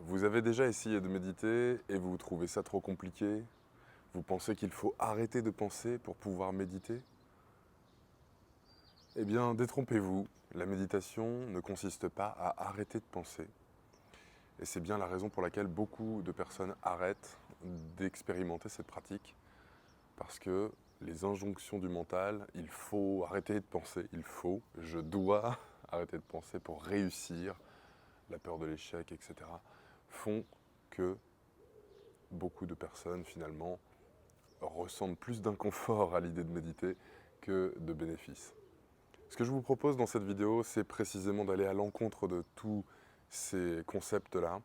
Vous avez déjà essayé de méditer et vous trouvez ça trop compliqué? Vous pensez qu'il faut arrêter de penser pour pouvoir méditer? Eh bien, détrompez-vous, la méditation ne consiste pas à arrêter de penser. Et c'est bien la raison pour laquelle beaucoup de personnes arrêtent d'expérimenter cette pratique, parce que les injonctions du mental, il faut arrêter de penser, je dois arrêter de penser pour réussir, la peur de l'échec, etc., font que beaucoup de personnes, finalement, ressentent plus d'inconfort à l'idée de méditer que de bénéfices. Ce que je vous propose dans cette vidéo, c'est précisément d'aller à l'encontre de tous ces concepts-là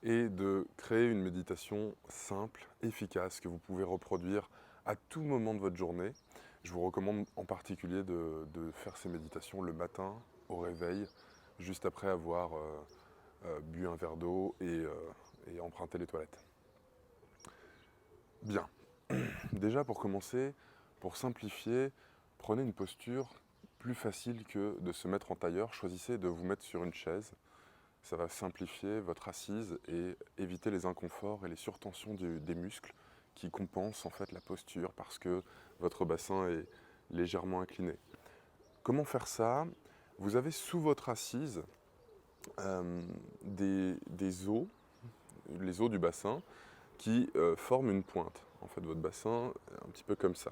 et de créer une méditation simple, efficace, que vous pouvez reproduire à tout moment de votre journée. Je vous recommande en particulier de faire ces méditations le matin, au réveil, juste après avoir bu un verre d'eau et emprunté les toilettes. Bien. Déjà pour commencer, pour simplifier, prenez une posture plus facile que de se mettre en tailleur. Choisissez de vous mettre sur une chaise. Ça va simplifier votre assise et éviter les inconforts et les surtensions des muscles qui compensent en fait la posture parce que votre bassin est légèrement incliné. Comment faire ça? Vous avez sous votre assise des os, les os du bassin, qui forment une pointe. En fait, votre bassin est un petit peu comme ça.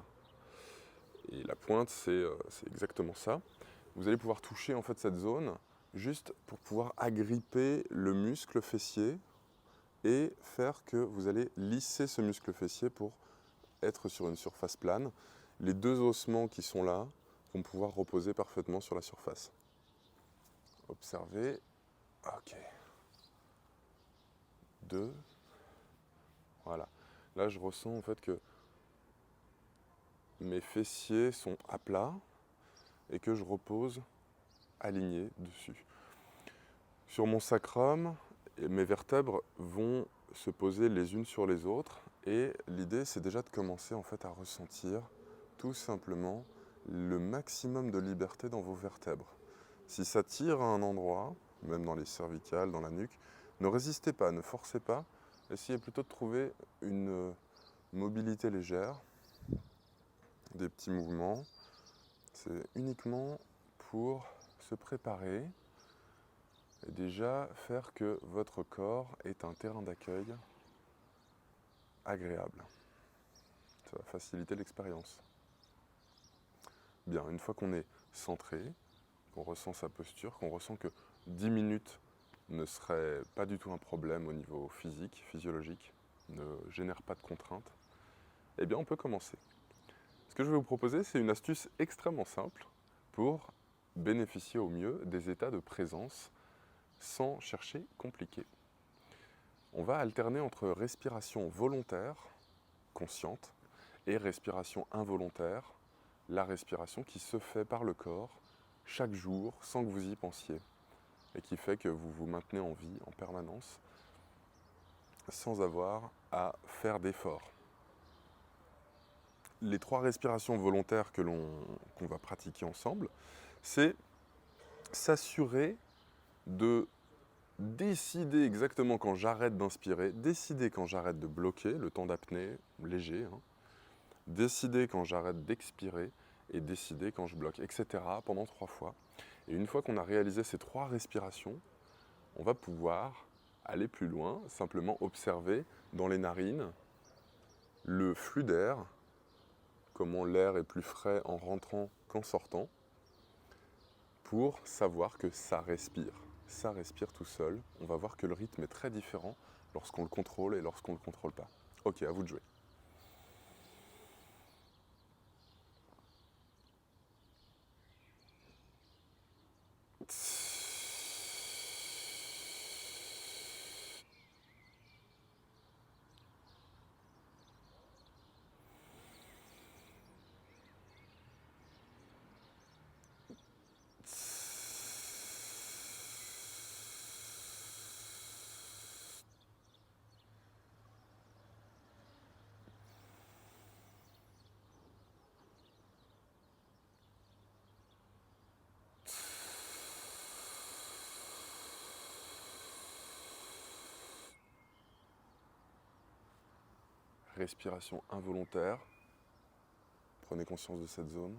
Et la pointe, c'est exactement ça. Vous allez pouvoir toucher en fait cette zone juste pour pouvoir agripper le muscle fessier et faire que vous allez lisser ce muscle fessier pour être sur une surface plane. Les deux ossements qui sont là vont pouvoir reposer parfaitement sur la surface. Observez. Ok. 2. Voilà. Là, je ressens en fait que mes fessiers sont à plat et que je repose aligné dessus. Sur mon sacrum, mes vertèbres vont se poser les unes sur les autres et l'idée c'est déjà de commencer en fait à ressentir tout simplement le maximum de liberté dans vos vertèbres. Si ça tire à un endroit, même dans les cervicales, dans la nuque, ne résistez pas, ne forcez pas, essayez plutôt de trouver une mobilité légère, des petits mouvements. C'est uniquement pour se préparer et déjà faire que votre corps est un terrain d'accueil agréable. Ça va faciliter l'expérience. Bien, une fois qu'on est centré, qu'on ressent sa posture, qu'on ressent que 10 minutes ne serait pas du tout un problème au niveau physique, physiologique, ne génère pas de contraintes, eh bien on peut commencer. Ce que je vais vous proposer, c'est une astuce extrêmement simple pour bénéficier au mieux des états de présence sans chercher compliqué. On va alterner entre respiration volontaire, consciente, et respiration involontaire, la respiration qui se fait par le corps chaque jour sans que vous y pensiez et qui fait que vous vous maintenez en vie en permanence sans avoir à faire d'efforts. Les 3 respirations volontaires qu'on va pratiquer ensemble, c'est s'assurer de décider exactement quand j'arrête d'inspirer, décider quand j'arrête de bloquer, le temps d'apnée léger, décider quand j'arrête d'expirer et décider quand je bloque, etc. pendant 3 fois. Et une fois qu'on a réalisé ces 3 respirations, on va pouvoir aller plus loin, simplement observer dans les narines le flux d'air, comment l'air est plus frais en rentrant qu'en sortant, pour savoir que ça respire. Ça respire tout seul. On va voir que le rythme est très différent lorsqu'on le contrôle et lorsqu'on ne le contrôle pas. Ok, à vous de jouer. respiration involontaire. Prenez conscience de cette zone.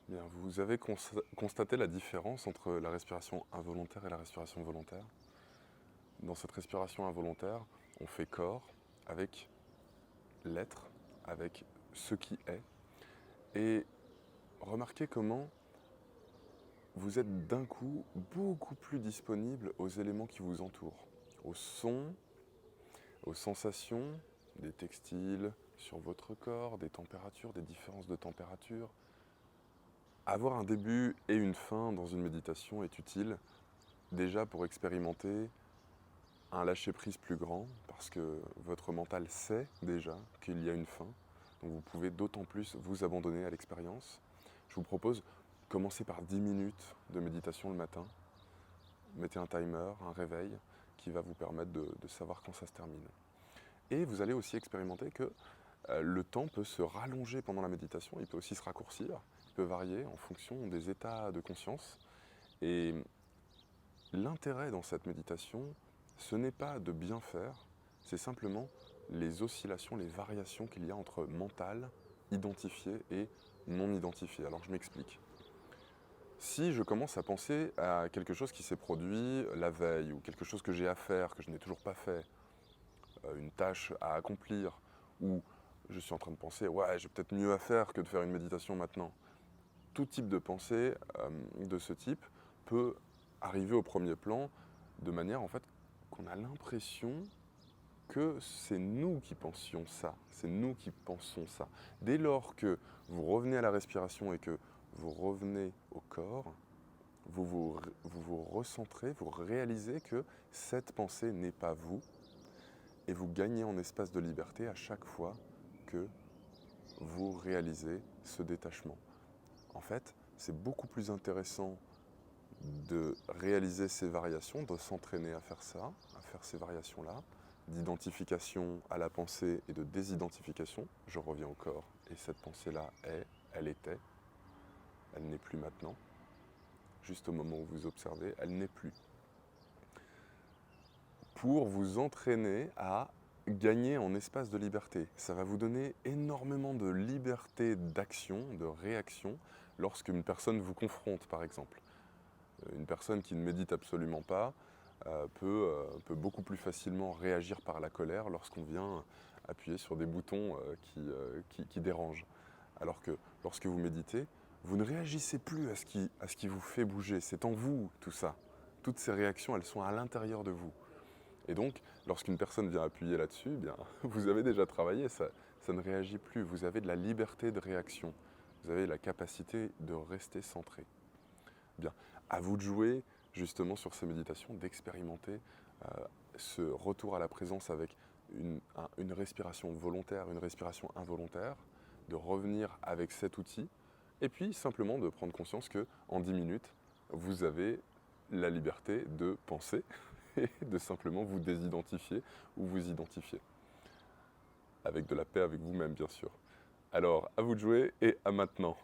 Bien, vous avez constaté la différence entre la respiration involontaire et la respiration volontaire. Dans cette respiration involontaire, on fait corps avec l'être, avec ce qui est. Et remarquez comment vous êtes d'un coup beaucoup plus disponible aux éléments qui vous entourent, aux sons, aux sensations des textiles sur votre corps, des températures, des différences de température. Avoir un début et une fin dans une méditation est utile, déjà pour expérimenter un lâcher-prise plus grand, parce que votre mental sait déjà qu'il y a une fin, donc vous pouvez d'autant plus vous abandonner à l'expérience. Je vous propose, commencez par 10 minutes de méditation le matin, mettez un timer, un réveil, qui va vous permettre de savoir quand ça se termine. Et vous allez aussi expérimenter que le temps peut se rallonger pendant la méditation, il peut aussi se raccourcir, il peut varier en fonction des états de conscience. Et l'intérêt dans cette méditation, ce n'est pas de bien faire, c'est simplement les oscillations, les variations qu'il y a entre mental, identifié et non identifié. Alors je m'explique. Si je commence à penser à quelque chose qui s'est produit la veille, ou quelque chose que j'ai à faire, que je n'ai toujours pas fait, une tâche à accomplir, ou je suis en train de penser, ouais, j'ai peut-être mieux à faire que de faire une méditation maintenant. Tout type de pensée de ce type peut arriver au premier plan de manière en fait qu'on a l'impression que c'est nous qui pensions ça, c'est nous qui pensons ça. Dès lors que vous revenez à la respiration et que vous revenez au corps, vous recentrez, vous réalisez que cette pensée n'est pas vous, et vous gagnez en espace de liberté à chaque fois que vous réalisez ce détachement. En fait, c'est beaucoup plus intéressant de réaliser ces variations, de s'entraîner à faire ça, à faire ces variations-là, d'identification à la pensée et de désidentification. Je reviens au corps et cette pensée-là est, elle était, elle n'est plus maintenant. Juste au moment où vous observez, elle n'est plus. Pour vous entraîner à gagner en espace de liberté. Ça va vous donner énormément de liberté d'action, de réaction, lorsqu'une personne vous confronte, par exemple. Une personne qui ne médite absolument pas peut beaucoup plus facilement réagir par la colère lorsqu'on vient appuyer sur des boutons qui dérangent. Alors que lorsque vous méditez, vous ne réagissez plus à ce qui vous fait bouger. C'est en vous tout ça. Toutes ces réactions, elles sont à l'intérieur de vous. Et donc, lorsqu'une personne vient appuyer là-dessus, eh bien, vous avez déjà travaillé, ça ne réagit plus. Vous avez de la liberté de réaction. Vous avez la capacité de rester centré. Bien, à vous de jouer justement sur ces méditations, d'expérimenter ce retour à la présence avec une respiration volontaire, une respiration involontaire, de revenir avec cet outil, et puis simplement de prendre conscience qu'en 10 minutes, vous avez la liberté de penser et de simplement vous désidentifier ou vous identifier. Avec de la paix avec vous-même, bien sûr. Alors, à vous de jouer et à maintenant.